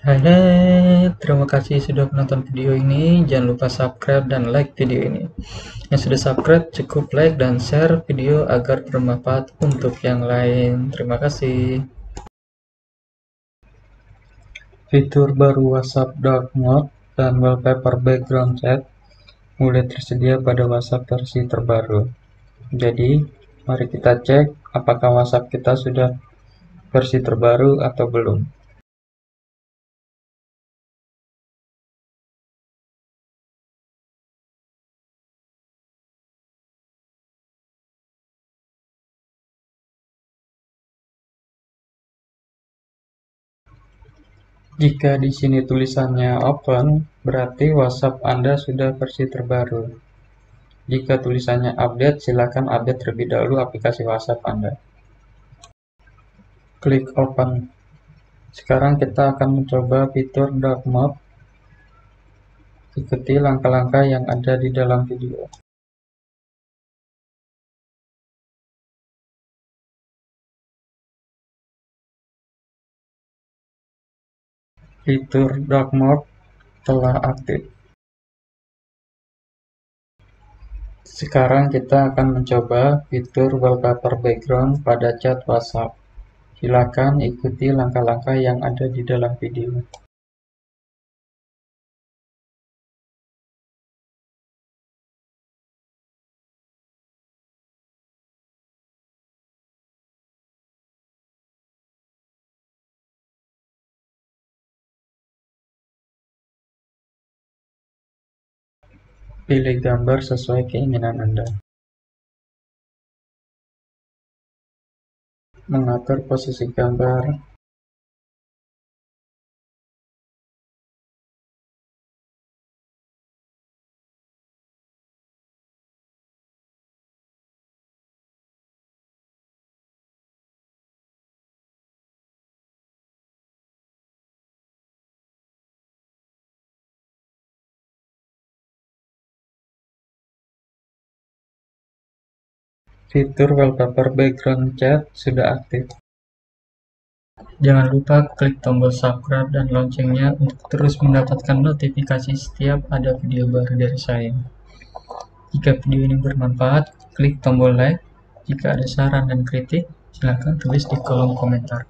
Hai, terima kasih sudah menonton video ini. Jangan lupa subscribe dan like video ini. Yang sudah subscribe cukup like dan share video agar bermanfaat untuk yang lain. Terima kasih. Fitur baru WhatsApp Dark Mode dan wallpaper background chat mulai tersedia pada WhatsApp versi terbaru. Jadi, mari kita cek apakah WhatsApp kita sudah versi terbaru atau belum. Jika di sini tulisannya open, berarti WhatsApp Anda sudah versi terbaru. Jika tulisannya update, silakan update terlebih dahulu aplikasi WhatsApp Anda. Klik open. Sekarang kita akan mencoba fitur dark mode. Ikuti langkah-langkah yang ada di dalam video. Fitur dark mode telah aktif. Sekarang kita akan mencoba fitur wallpaper background pada chat WhatsApp. Silakan ikuti langkah-langkah yang ada di dalam video. Pilih gambar sesuai keinginan Anda. Mengatur posisi gambar. Fitur wallpaper background chat sudah aktif. Jangan lupa klik tombol subscribe dan loncengnya untuk terus mendapatkan notifikasi setiap ada video baru dari saya. Jika video ini bermanfaat, klik tombol like. Jika ada saran dan kritik, silakan tulis di kolom komentar.